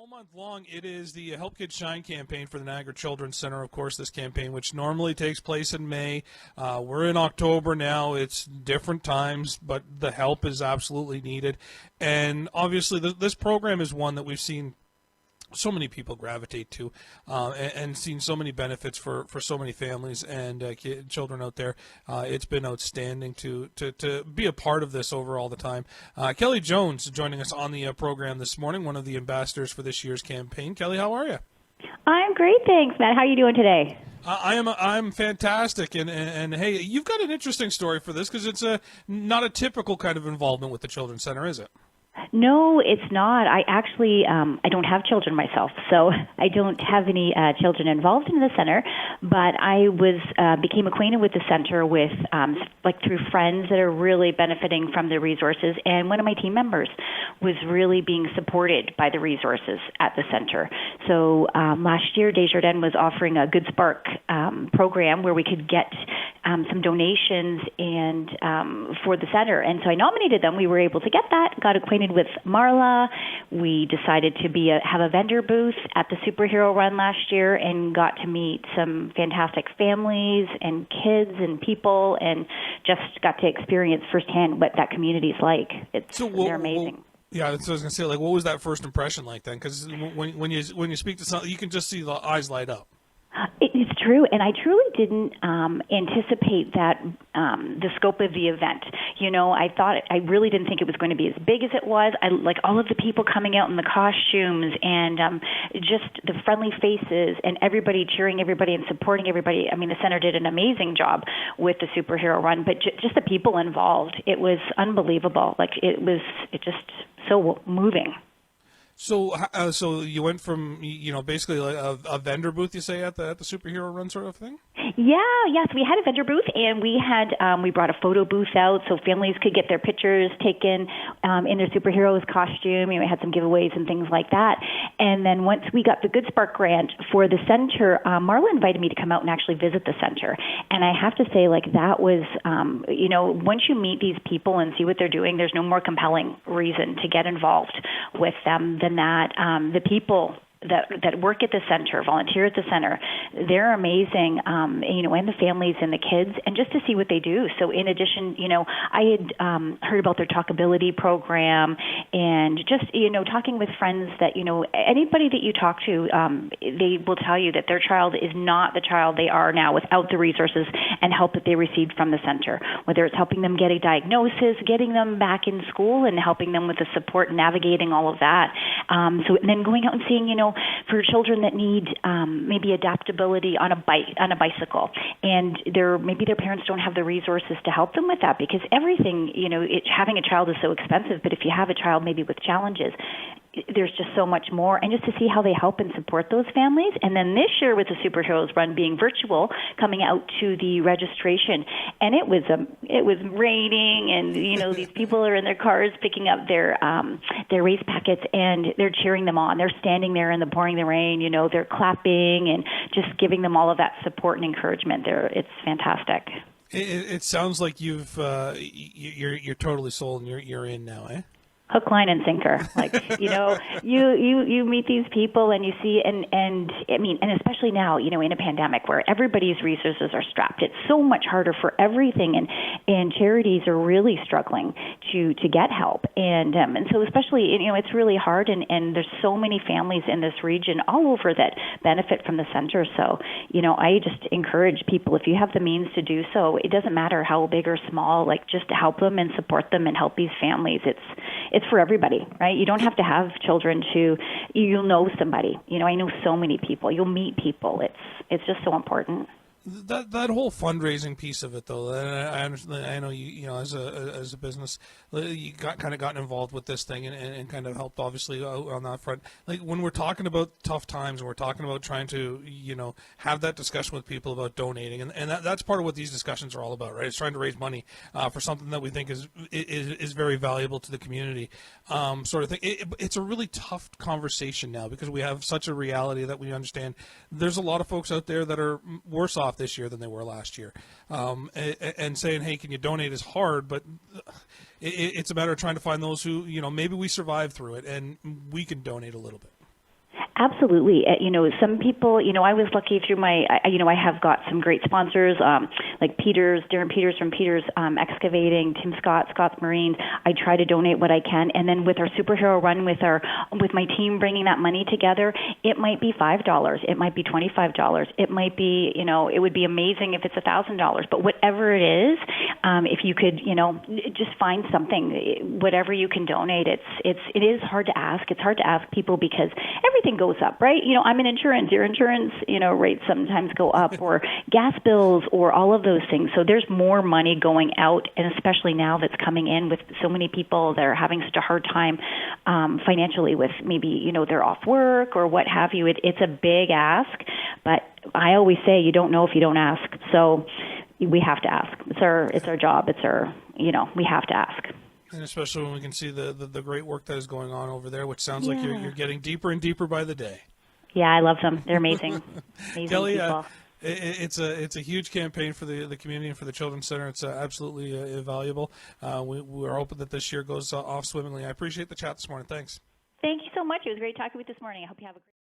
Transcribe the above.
month long, it is the Help Kids Shine campaign for the Niagara Children's Center. Of course, this campaign, which normally takes place in May. We're in October now. It's different times, but the help is absolutely needed. And obviously, this program is one that we've seen so many people gravitate to, and seen so many benefits for so many families and children out there. It's been outstanding to be a part of this over all the time. Kelly Jones joining us on the program this morning, one of the ambassadors for this year's campaign. Kelly, how are you? I'm great, thanks, Matt. How are you doing today? I'm fantastic, and hey, you've got an interesting story for this because it's not a typical kind of involvement with the Children's Center, is it? No, it's not. I actually, I don't have children myself, so I don't have any children involved in the center. But I became acquainted with the center through friends that are really benefiting from the resources, and one of my team members was really being supported by the resources at the center. So last year, Desjardins was offering a Good Spark program where we could get some donations and for the center, and so I nominated them. We were able to get that. Got acquainted with Marla. We decided to have a vendor booth at the Superhero Run last year and got to meet some fantastic families and kids and people and just got to experience firsthand what that community is like. They're amazing. Yeah, that's what I was going to say. Like, what was that first impression like then? Because when you speak to someone, you can just see the eyes light up. It's true, and I truly didn't anticipate that the scope of the event. You know, I really didn't think it was going to be as big as it was. I like all of the people coming out in the costumes and just the friendly faces and everybody cheering everybody and supporting everybody. I mean, the center did an amazing job with the Superhero Run, but just the people involved, it was unbelievable. Like it just so moving. So you went from basically like a vendor booth, you say, at the Superhero Run sort of thing? Yes, we had a vendor booth, and we brought a photo booth out so families could get their pictures taken in their superheroes costume. We had some giveaways and things like that. And then once we got the Good Spark grant for the center, Marla invited me to come out and actually visit the center. And I have to say, like, that was, once you meet these people and see what they're doing, there's no more compelling reason to get involved with them than that. The people that work at the center, volunteer at the center, they're amazing, and the families and the kids, and just to see what they do. So in addition, I had heard about their Talkability program, and just, talking with friends that, anybody that you talk to, they will tell you that their child is not the child they are now without the resources and help that they received from the center, whether it's helping them get a diagnosis, getting them back in school, and helping them with the support, navigating all of that. And then going out and seeing, for children that need maybe adaptability on a bicycle, and maybe their parents don't have the resources to help them with that, because everything, having a child is so expensive, but if you have a child maybe with challenges, there's just so much more, and just to see how they help and support those families. And then this year with the Superheroes Run being virtual, coming out to the registration, and it was raining, and these people are in their cars picking up their race packets, and they're cheering them on. They're standing there in the pouring the rain, they're clapping and just giving them all of that support and encouragement. It's fantastic. It sounds like you're totally sold and you're in now, eh? Hook, line, and sinker. Like, you meet these people and you see, and especially now, in a pandemic where everybody's resources are strapped, it's so much harder for everything, and charities are really struggling to get help, and so especially, it's really hard, and there's so many families in this region all over that benefit from the center. So, I just encourage people, if you have the means to do so, it doesn't matter how big or small, like, just to help them and support them and help these families. It's for everybody, right? You don't have to have children you'll know somebody. I know so many people. You'll meet people. It's just so important. That whole fundraising piece of it, though, I understand. I know you as a business, you gotten involved with this thing and kind of helped, obviously, on that front. Like, when we're talking about tough times and we're talking about trying to have that discussion with people about donating, and that's part of what these discussions are all about, right? It's trying to raise money for something that we think is very valuable to the community, sort of thing. It's a really tough conversation now because we have such a reality that we understand. There's a lot of folks out there that are worse off this year than they were last year, and saying, hey, can you donate is hard, but it's a matter of trying to find those who, maybe we survived through it and we can donate a little bit. Absolutely. Some people, I was lucky through I have got some great sponsors, like Darren Peters from Peters Excavating, Tim Scott, Scott's Marine. I try to donate what I can. And then with our superhero run, with my team bringing that money together, it might be $5. It might be $25. It might be, it would be amazing if it's $1,000. But whatever it is, if you could, just find something, whatever you can donate. It is hard to ask. It's hard to ask people because everything goes up, right? I'm in insurance. Your insurance, rates sometimes go up, or gas bills, or all of those things. So there's more money going out, and especially now that's coming in with so many people that are having such a hard time financially with maybe, they're off work or what have you. It's a big ask, but I always say you don't know if you don't ask. So we have to ask. It's our job. We have to ask. And especially when we can see the great work that is going on over there, which sounds like you're getting deeper and deeper by the day. Yeah, I love them. They're amazing. Amazing Kelly, people. It's a huge campaign for the community and for the Children's Center. It's absolutely valuable. We're hoping that this year goes off swimmingly. I appreciate the chat this morning. Thanks. Thank you so much. It was great talking with you this morning. I hope you have a great